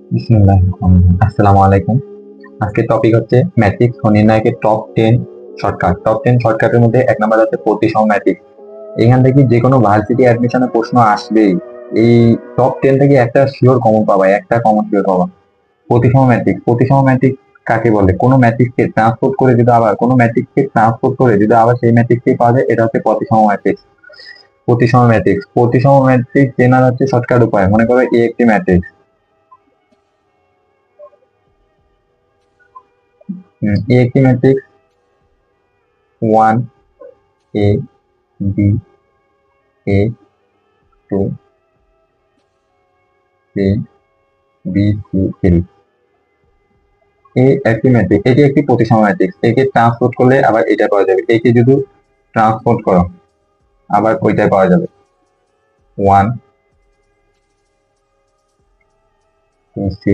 আসসালামু আলাইকুম। আজকে টপিক হচ্ছে ম্যাট্রিক্স ও নির্ণায়কের টপ 10 শর্টকাট। টপ 10 শর্টকাটের মধ্যে এক নাম্বার আছে প্রতিসম ম্যাট্রিক্স। এখান থেকে যে কোনো ভার্সিটি অ্যাডমিশনের প্রশ্ন আসবেই। এই টপ 10 থেকে একটা শিওর কমন পাবা, একটা কমন শিওর পাবা। প্রতিসম ম্যাট্রিক্স, প্রতিসম ম্যাট্রিক্স কাকে বলে? কোনো ম্যাট্রিক্সকে ট্রান্সপোর্ট করে যদি আবার সেই ম্যাট্রিক্সকে পাওয়া যায়, এটা হচ্ছে প্রতিসম ম্যাট্রিক্স। প্রতিসম ম্যাট্রিক্স চেনার হচ্ছে শর্টকাট উপায়। মনে করো এ একটি ম্যাট্রিক্স, এ একটি matrix 1 A B A 2 C B C 3। এই একটি ম্যাট্রিক্স, এটি একটি প্রতিসম ম্যাট্রিক্স। একে ট্রান্সপোর্ট করলে আবার এটা পাওয়া যাবে। একে যদি ট্রান্সপোর্ট করো আবার ওইটাই পাওয়া যাবে। 1 2 C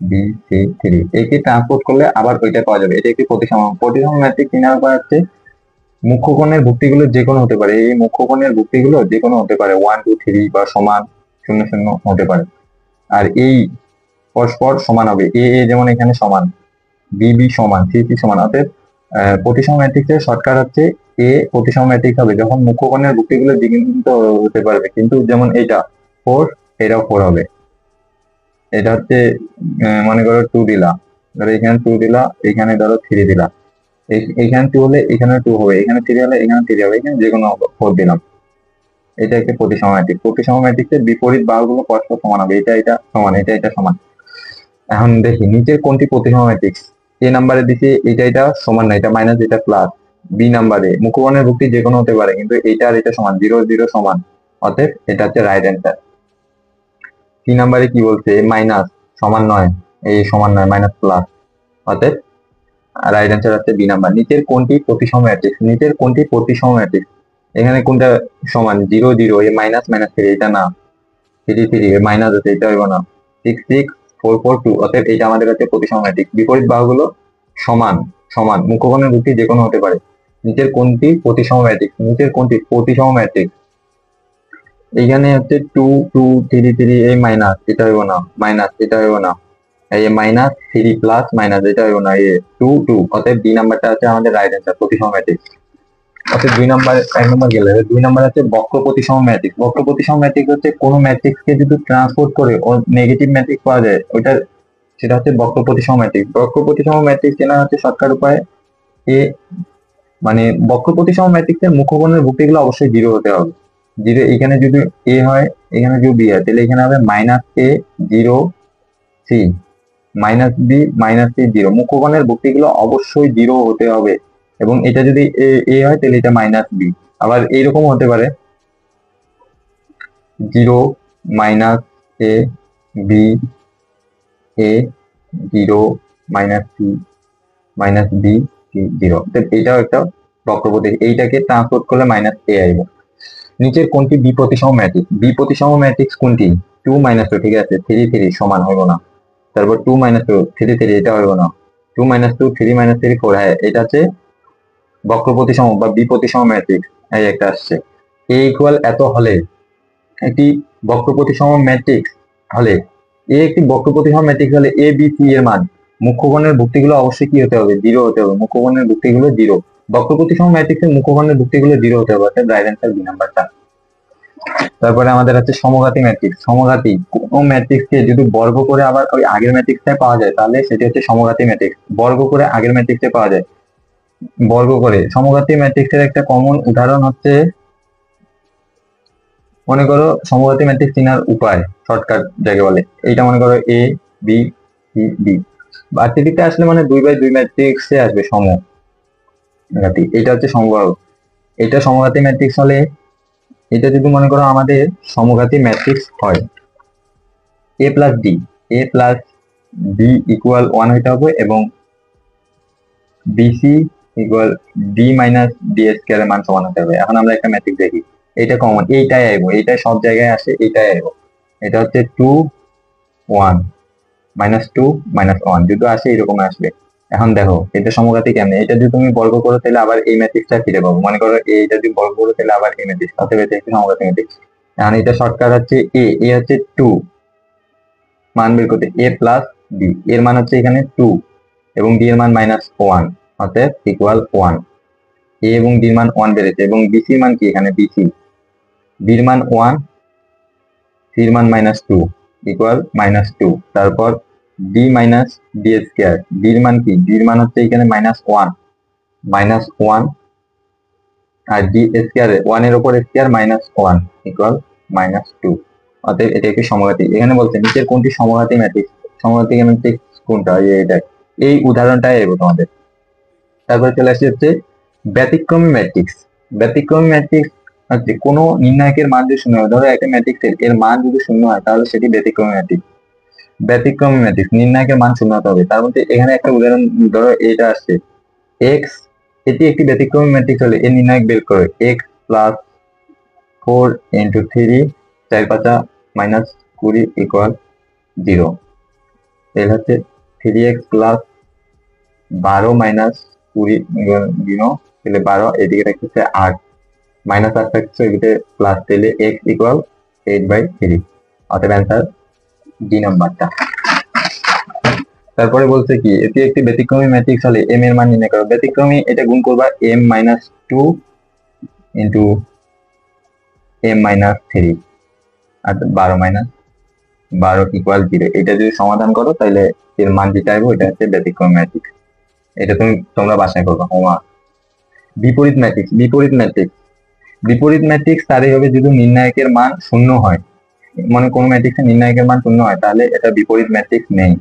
B C 3, একে ট্রান্সপোর্ট করলে আবার ওইটা পাওয়া যাবে। এটা একটি প্রতিসম। প্রতিসম ম্যাট্রিক্স চিনার উপায় হচ্ছে মুখ্য কোণের ভুক্তিগুলো যে কোনো হতে পারে। এই মুখ্য কোণের ভুক্তিগুলো যে কোনো হতে পারে, 1 2 3 বা সমান 0 0 হতে পারে। আর এই পরস্পর সমান হবে। এ এ যেমন এখানে সমান, বি বি সমান, সি সি সমান। অতএব প্রতিসম ম্যাট্রিক্সের শর্টকাট হচ্ছে এ প্রতিসম ম্যাট্রিক্স হবে যখন মুখ্য কোণের ভুক্তিগুলো দ্বিগুণিত হতে পারবে। কিন্তু যেমন এইটা 4, এটাও 4 হবে। এটা হচ্ছে মনে করো 2 দিলা, ধরো এখানে 2 দিলা, এখানে ধরো 3 দিলা। এখানে 2 হলে এখানে 2 হবে, এখানে 3 হলে এখানে 3 হবে, এখানে যে কোনো 4 দিলাম। এটা একটা প্রতিসম ম্যাট্রিক্স। প্রতিসম ম্যাট্রিক্সের বিপরীত বাহুগুলো পরস্পর সমান হবে। এটা সমান, এটা সমান। এখন দেখি নিচের কোনটি প্রতিসম ম্যাট্রিক্স। এ নাম্বারে দিছি এটা সমান না, এটা মাইনাস, এটা প্লাস। বি নাম্বারে মুখ্যগণের ভুক্তি যে কোনো হতে পারে, কিন্তু এটা আর এটা সমান, 0 0 সমান। অতএব এটা হচ্ছে রাইট অ্যান্সার। সি নাম্বারে কি বলছে? মাইনাস সমান নয়, এই সমান নয়, মাইনাস প্লাস। অতএব রাইট অ্যান্সার হচ্ছে বি নাম্বার। নিচের কোনটি প্রতিসম ম্যাট্রিক্স? নিচের কোনটি প্রতিসম ম্যাট্রিক্স? এখানে কোনটা সমান? 0 0, এ মাইনাস মাইনাস 3, এটা না। 3 3, এ মাইনাস আছে, এটা হইব না। 6 6 4 4 2, অতএব এটা আমাদের কাছে প্রতিসম ম্যাট্রিক্স। বিপরীত বাহুগুলো সমান সমান, মুখ্যগণের ভুক্তি যে কোনো হতে পারে। নিচের কোনটি প্রতিসম ম্যাট্রিক্স? নিচের কোনটি প্রতিসম ম্যাট্রিক্স? এইখানে হচ্ছে 2 2 3 3, এই মাইনাস, এটা হইব না। মাইনাস, এটা হইব না। এই মাইনাস 3 প্লাস মাইনাস, এটা হইব না। এই 2 2, অতএব বি নাম্বারটা হচ্ছে আমাদের রাইট অ্যান্সার, প্রতিসম ম্যাট্রিক্স। অর্থাৎ 2 নাম্বার, 1 নাম্বার গেলে 2 নাম্বার হচ্ছে বক্র প্রতিসম ম্যাট্রিক্স। বক্র প্রতিসম ম্যাট্রিক্স হচ্ছে কোনো ম্যাট্রিক্সকে যদি ট্রান্সপোর্ট করে ও নেগেটিভ ম্যাট্রিক্স পাওয়া যায়, ওইটা সেটা হচ্ছে বক্র প্রতিসম ম্যাট্রিক্স। বক্র প্রতিসম ম্যাট্রিক্স চেনা হচ্ছে শর্টকাট উপায়। এ মানে বক্র প্রতিসম ম্যাট্রিক্সের মুখ্যগণের ভুক্তিগুলো অবশ্যই 0 হতে হবে। 0, এখানে যদি এ হয়, এখানে যদি বি হয়, তাহলে এখানে হবে -A 0 C, -B -C 0। মুখ্যগণের ভুক্তিগুলো অবশ্যই 0 হতে হবে। এবং এটা যদি এ হয়, তাহলে এটা -B। আবার এইরকম হতে পারে 0 -A B A 0 -C -B C 0। এটাও একটা বক্রপতি, এইটাকে ট্রান্সপোর্ট করলে -A আসবে। নিচের কোনটি বিপ্রতিসম ম্যাট্রিক্স? বিপ্রতিসম ম্যাট্রিক্স কোনটি? 2 -2, ঠিক আছে। 3 3 সমান হইব না। তারপর 2 -2 3 3, এটা হইব না। 2 -2 3 -3 4, হ্যাঁ এটা হচ্ছে বক্রপ্রতিসম বা বিপ্রতিসম ম্যাট্রিক্স। এই একটা আসছে। এ ইকুয়াল এত হলে একটি বক্রপ্রতিসম ম্যাট্রিক্স হলে, এ একটি বক্রপ্রতিসম ম্যাট্রিক্স হলে এ বি সি এর মান মুখ্যগণের ভুক্তিগুলো অবশ্যই কি হতে হবে? 0 হতে হবে। মুখ্যগণের ভুক্তিগুলো 0। বক্রপ্রতিসম ম্যাট্রিক্সের মুখ্যগণের ভুক্তিগুলো 0 হতে হবে, অর্থাৎ রাইট অ্যান্সার বি নাম্বারটা। তারপরে আমাদের আছে সমঘাতী ম্যাট্রিক্স। সমঘাতী কোন ম্যাট্রিক্সকে যদি বর্গ করে আবার ওই আগের ম্যাট্রিক্সটাই পাওয়া যায়, তাহলে সেটি হচ্ছে সমঘাতী ম্যাট্রিক্স। বর্গ করে আগের ম্যাট্রিক্সে পাওয়া যায়, বর্গ করে। সমঘাতী ম্যাট্রিক্সের একটা কমন উদাহরণ হচ্ছে, মনে করো সমঘাতী ম্যাট্রিক্স চেনার উপায়, শর্টকাট যাকে বলে, এইটা মনে করো এ বি সি ডি। বাড়তিদিকটা আসলে মানে 2/2 ম্যাট্রিক্সে আসবে সমঘাতী। এটা হচ্ছে সমবাহু। এটা সমঘাতী ম্যাট্রিক্স হলে, এটা যদি মনে করো আমাদের সমঘাতী ম্যাট্রিক্স হয়, A plus D, A plus B equal 1 হইতে হবে, এবং BC equal D minus D square এর মান সমান হতে হবে। এখন আমরা একটা ম্যাট্রিক্স দেখি, এটা কমন, এইটাই আইবো, এইটাই সব জায়গায় আসে, এইটাই আইবো। এটা হচ্ছে 2 1 -2 -1, যদি আসে এরকম আসবে। এখন দেখো এটা সমঘাতী কেমনে। এটা যদি তুমি বর্গ করো তাহলে আবার এই ম্যাট্রিক্সটা ফিরে পাবো। মনে করো এইটা যদি বর্গ করো তাহলে আবার এই ম্যাট্রিক্স, অতএব এটা একটি সমঘাতী ম্যাট্রিক্স। এখন এটা শর্টকাট হচ্ছে এ হচ্ছে 2, মান বের করতে এ প্লাস বি, এর মান হচ্ছে এখানে 2 এবং ডি এর মান -1, অতএব ইকুয়াল 1। এ এবং ডি এর মান 1 বেড়েছে এবং বিসি মান কি, এখানে বিসি বির মান 1, সির মান -2 ইকুয়াল -2। তারপর ডি মাইনাস ডি স্কয়ার, ডির মান কি, ডির মান হচ্ছে এখানে -1 আর ডি স্কয়ার 1 এর উপর স্কয়ার -1 ইকুয়াল -2। অতএব এটা একটি সমঘাতী। এখানে বলছে নিচের কোনটি সমঘাতী ম্যাট্রিক্স, সমঘাতী ম্যাট্রিক্স কোনটা, এটা এই উদাহরণটাই এগো তোমাদের। তারপরে চলে আসছে হচ্ছে ব্যতিক্রমী ম্যাট্রিক্স। ব্যতিক্রমী ম্যাট্রিক্স হচ্ছে কোনো নির্ণায়কের মান যদি শূন্য হয়, ধরো একটা ম্যাট্রিক্সের এর মান যদি শূন্য হয় তাহলে সেটি ব্যতিক্রমী ম্যাট্রিক্স। ব্যতিক্রমী ম্যাট্রিক্স নির্ণায়কের মান শূন্য হতে হবে। তার মধ্যে এখানে একটা উদাহরণ, ধরো এটা আসছে এক্স, এটি একটি ব্যতিক্রমী ম্যাট্রিক্স হলে এর নির্ণায়ক বের করে এক্স প্লাস 4 ইন্টু 3 4 5 -20 ইকুয়াল 0। এর হচ্ছে 3x প্লাস 12 -20 0 তাহলে 12, এদিকে রাখতেছে 8 -8 থাকছে, এদিকে প্লাস তাহলে x ইকুয়াল 8/3। অতএব অ্যান্সার ডি নাম্বারটা। তারপরে বলছে কি এটি একটি ব্যতিক্রমী ম্যাট্রিক্স হলে m এর মান নির্ণয় করো। ব্যতিক্রমী এটা গুণ করবা m - 2 ইন্টু m - 3 আর 12 - 12 ইকুয়াল 0। এটা যদি সমাধান করো তাহলে এর মান যেটা আসবে ওটা হচ্ছে ব্যতিক্রমী ম্যাট্রিক্স। এটা তোমরা বাসায় করবা হোমওয়ার্ক। বিপরীত ম্যাট্রিক্স, বিপরীত ম্যাট্রিক্স তারই হবে যদি নির্ণায়কের মান শূন্য হয়। মানে কোন ম্যাট্রিক্সের নির্ণায়কের মান শূন্য হয় তাহলে এটা বিপরীত ম্যাট্রিক্স নেই।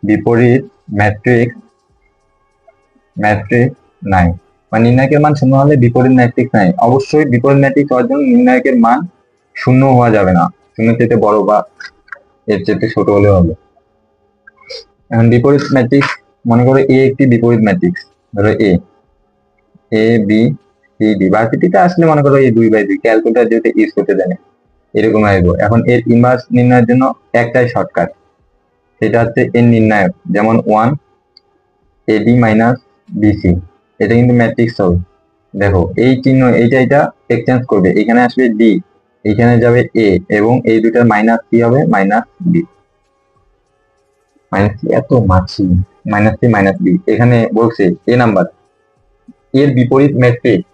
বিপরীত ম্যাট্রিক্স নাই, মানে নির্ণায়কের মান শূন্য হলে বিপরীত ম্যাট্রিক্স নাই। অবশ্যই বিপরীত ম্যাট্রিক্স হওয়ার জন্য নির্ণায়কের মান শূন্য হওয়া যাবে না, শূন্যের চেয়ে বড় বা এর চেয়ে ছোট হলে হবে। এখন বিপরীত ম্যাট্রিক্স, মনে করো এ একটি বিপরীত ম্যাট্রিক্স, ধরো এ বি সি ডি। ভার্সিটিতে আসলে মনে করো এই 2/2 ক্যালকুলেটর যেটা ইউজ করতে জানে এরকম আসবো। এখন এর ইনভার্স নির্ণয়ের জন্য একটাই শর্টকাট, সেটা হচ্ছে এর নির্ণায়ক, যেমন 1 এডি মাইনাস বিসি, এটা কিন্তু ম্যাট্রিক্স হবে। দেখো এই চিহ্ন এটা এক্সচেঞ্জ করবে, এখানে আসবে ডি, এখানে যাবে এ এবং এই দুটার মাইনাস কি হবে, মাইনাস বি। মাইনাস সি এত মাছি, মাইনাস সি মাইনাস বি। এখানে বলছে এ নাম্বার এর বিপরীত ম্যাট্রিক্স,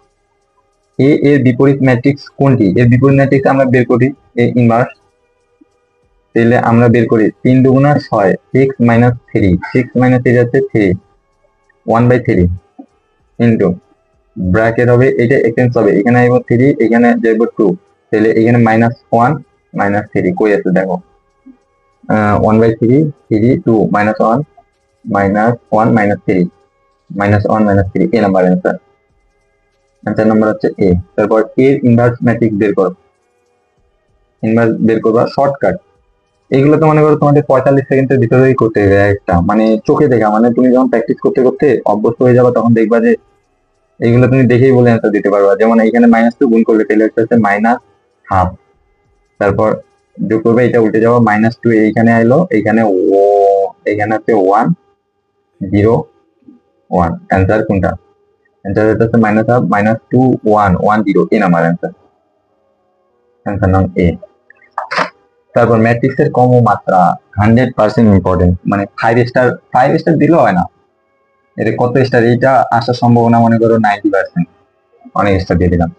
এর বিপরীত ম্যাট্রিক্স কোনটি, এর বিপরীত ম্যাট্রিক্স আমরা বের করি এ ইনভার্স। তাহলে আমরা বের করি 3 দুগুণা 6, 6 - 3, 6 - 3 হচ্ছে 3, 1/3 ইন্টু ব্র্যাকেট হবে, এটা এক্সচেঞ্জ হবে, এখানে আসবো 3, এখানে যাবো 2, তাহলে এখানে -1 -3 কই আছে দেখো, 1/3 3 2 -1 -1 -3 -1 -3 এ নাম্বার অ্যান্সার নাম্বার হচ্ছে এ। তারপর এর ইনভার্স ম্যাট্রিক্স বের করো, ইনভার্স বের করবা শর্টকাট। এগুলো তো মনে করো তোমাদের 45 সেকেন্ডের ভিতরেই করতে হবে একটা, মানে চোখে দেখা, মানে তুমি যখন প্র্যাকটিস করতে করতে অভ্যস্ত হয়ে যাবে তখন দেখবা যে এইগুলো তুমি দেখেই বলে অ্যান্সার দিতে পারবা। যেমন এখানে -2 গুণ করলে তাহলে হচ্ছে -1/2, তারপর যোগ করবে, এটা উল্টে যাওয়া -2 এইখানে আইলো, এখানে এখানে হচ্ছে 1 0 1। অ্যান্সার কোনটা, অ্যান্সার হচ্ছে -1/2 -2 1 1 0 এ নাম্বার অ্যান্সার নাম এ। তারপর ম্যাট্রিক্সের ক্রম ও মাত্রা 100% ইম্পর্টেন্ট, মানে 5 স্টার দিলেও হয় না, এটা কত স্টার এটা আসার সম্ভাবনা মনে করো 90%, অনেক স্টার দিয়ে দিলাম।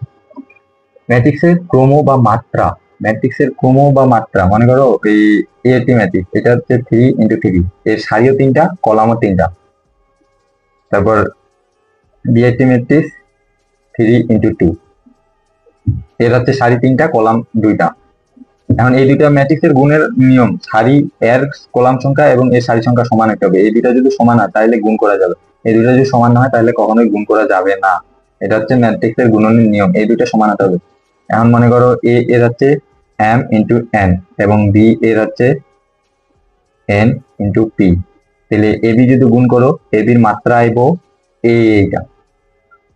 ম্যাট্রিক্সের ক্রম বা মাত্রা, ম্যাট্রিক্সের ক্রম বা মাত্রা মনে করো এই এটি ম্যাট্রিক্স, এটা হচ্ছে 3 × 3, এর সারিও 3টা কলামও 3টা। তারপর বিআইটি ম্যাট্রিক্স 3 × 2, এর হচ্ছে সারি 3টা কলাম 2টা। এখন এই দুইটা ম্যাট্রিক্সের গুণের নিয়ম, সারি এর কলাম সংখ্যা এবং এর সারি সংখ্যা সমান হতে হবে। এই দুইটা যদি সমান হয় তাহলে গুণ করা যাবে, এই দুইটা যদি সমান না হয় তাহলে কখনোই গুণ করা যাবে না। এটা হচ্ছে ম্যাট্রিক্সের গুণনের নিয়ম, এই দুইটা সমান হতে হবে। এখন মনে করো এ এর হচ্ছে m × n এবং বি এর হচ্ছে n × p, তাহলে এ বি যদি গুণ করো এ বির মাত্রা আইব এইটা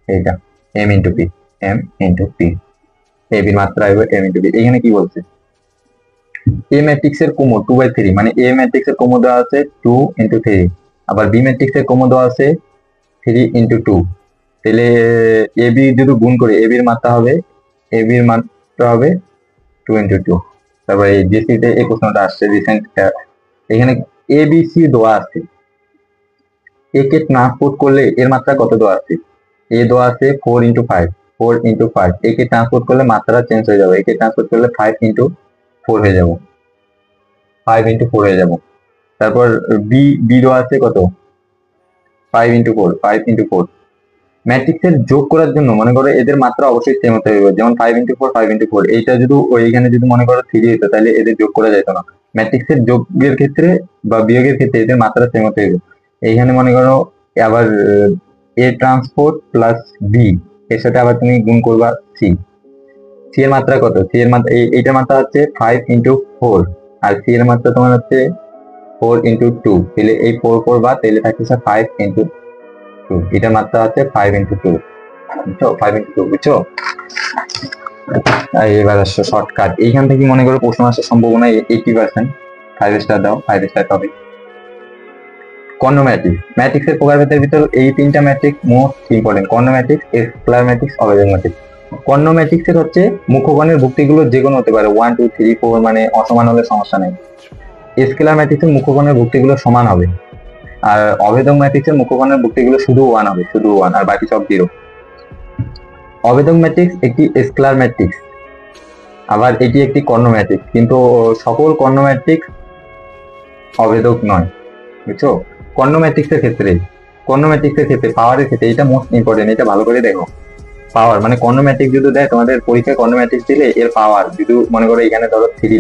এইটা m × p, m × p, এ বির মাত্রা আইব m × p। এখানে কি বলছে, এ ম্যাট্রিক্সের ক্রম 2/3, মানে এ ম্যাট্রিক্সের ক্রম দেওয়া আছে 2 × 3, আবার বি ম্যাট্রিক্সের ক্রম দেওয়া আছে 3 × 2, তাহলে এ বি যদি গুণ করে এ বির মাত্রা হবে 2 × 2, তারপরে এই জিসিতে এই প্রশ্নটা আসছে রিসেন্ট, এখানে এবিসি দেওয়া আছে, এ কে ট্রান্সপোর্ট করলে এর মাত্রা কত দেওয়া আছে? এ দেওয়া আছে 4 × 5, 4 × 5, এ কে ট্রান্সপোর্ট করলে মাত্রা চেঞ্জ হয়ে যাবে, এ কে ট্রান্সপোর্ট করলে 5 × 4 হয়ে যাব, 5 × 4 হয়ে যাব। তারপর বি বি দেওয়া আছে কত? 5 × 4, 5 × 4। ম্যাট্রিক্সের যোগ করার জন্য মনে করো এদের মাত্রা অবশ্যই সেম হতে হবে, যেমন 5 × 4, 5 × 4, এইটা যদি ওইখানে যদি মনে করো 3 হতো তাহলে এদের যোগ করা যেত না। ম্যাট্রিক্সের যোগের ক্ষেত্রে বা বিয়োগের ক্ষেত্রে এদের মাত্রা সেম হতে হবে। এইখানে মনে করো আবার এ ট্রান্সপোর্ট প্লাস বি, এর সাথে আবার তুমি গুণ করবা সি, সি এর মাত্রা কত? সি এর মাত্রা এইটার মাত্রা হচ্ছে 5 × 4, আর সি এর মাত্রা তোমার হচ্ছে 4 × 2, তাহলে এই 4 করবা তাহলে থাকছে 5 × 2, এটার মাত্রা হচ্ছে 5 × 2, বুঝছো? 5 × 2, বুঝছো? এবার আসছো শর্টকাট, এইখান থেকে মনে করো প্রশ্ন আসার সম্ভাবনা 80%। 5 স্টার দাও, 5 স্টার পাবে। কর্ণ ম্যাট্রিক্স, ম্যাট্রিক্সের প্রকারভেদের ভিতর এই তিনটা ম্যাট্রিক্স মোস্ট ইম্পর্টেন্ট, কর্ণ ম্যাট্রিক্স, স্কেলার ম্যাট্রিক্স, অবেদক ম্যাট্রিক্স। কর্ণ ম্যাট্রিক্সের হচ্ছে মুখ্যকর্ণের ভুক্তিগুলো যে কোনো হতে পারে, 1 2 3 4, মানে অসমান হলে সমস্যা নেই। স্কেলার ম্যাট্রিক্সের মুখ্যকর্ণের ভুক্তিগুলো সমান হবে, আর অভেদক ম্যাট্রিক্সের মুখ্যকর্ণের ভুক্তিগুলো শুধু 1 হবে, শুধু 1, আর বাকি সব 0। অভেদক ম্যাট্রিক্স একটি স্কেলার ম্যাট্রিক্স, আবার এটি একটি কর্ণ ম্যাট্রিক্স, কিন্তু সকল কর্ণ ম্যাট্রিক্স অভেদক নয়, বুঝছো? কর্ণ ম্যাট্রিক্সের ক্ষেত্রে পাওয়ারের ক্ষেত্রে এটা মোস্ট ইম্পর্টেন্ট, এটা ভালো করে দেখো। পাওয়ার মানে কর্ণ ম্যাট্রিক্স যদি দেয় তোমাদের পরীক্ষায়, কর্ণ ম্যাট্রিক্স দিলে এর পাওয়ার যদি মনে করো এখানে ধরো 3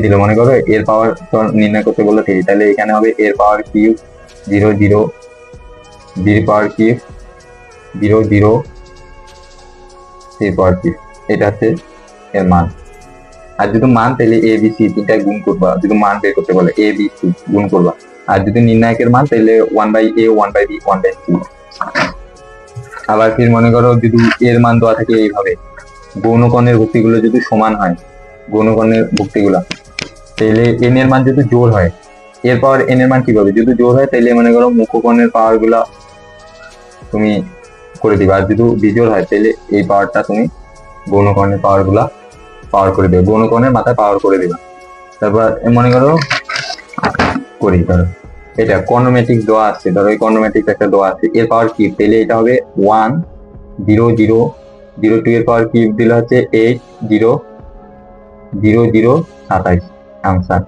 দিল মনে করো, এর পাওয়ার নির্ণয় করতে বললো 3, তাহলে এখানে হবে এর পাওয়ার কিউব 0 0, বির পাওয়ার কিউব 0 0, সির পাওয়ার কিউব, এটা হচ্ছে এর মান। আর যদি মান তাহলে এ বি সি তিনটায় গুণ করবা, যদি মান বের করতে বলে এ বি সি গুণ করবা, আর যদি নির্ণায়কের মান তাহলে 1/a 1/b 1/c। আবার ফির মনে করো যদি এর মান দেওয়া থাকে এইভাবে, গৌণকর্ণের ভুক্তিগুলো যদি সমান হয়, গৌণকর্ণের ভুক্তিগুলা, তাহলে এন এর মান যদি জোড় হয়, এর পাওয়ার এন এর মান কি পাবে? যদি জোড় হয় তাহলে মনে করো মুখ্যকর্ণের পাওয়ার গুলা তুমি করে দিবা, আর যদি বিজোড় হয় তাহলে এই পাওয়ারটা তুমি গৌণকর্ণের পাওয়ার গুলা পাওয়ার করে দেবে, গৌণকর্ণের মাথায় পাওয়ার করে দিবা। তারপর মনে করো করি, ধরো এটা কর্ণম্যাট্রিক্স দেওয়া আছে, ধরো এই কর্ণম্যাট্রিক্স একটা দেওয়া আছে, এর পাওয়ার কিউব, তাহলে এটা হবে 1 0 0 0 2, এর পাওয়ার কিউব দিলে হচ্ছে 8 0 0 0 27, आंसर।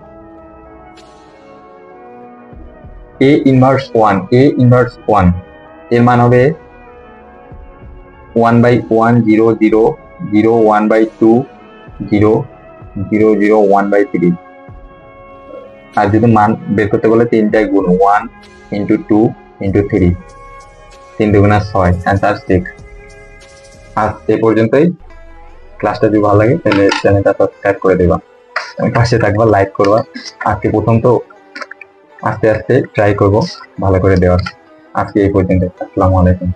a ইনভার্স 1 এর মান হবে 1/1 0 0 0 1/2 0 0 0 1/3, আর যদি মান বের করতে বলে তিনটায় গুণ 1 × 2 × 3, 3 2 6, आंसर 6। আজ এই পর্যন্তই। ক্লাসটা যদি ভালো লাগে তাহলে চ্যানেলটা সাবস্ক্রাইব করে দেবা, পাশে থাকবা, লাইক করবা। আজকে প্রথম তো আস্তে আস্তে ট্রাই করব ভালো করে দেওয়ার। আজকে এই পর্যন্ত, আসসালামু আলাইকুম।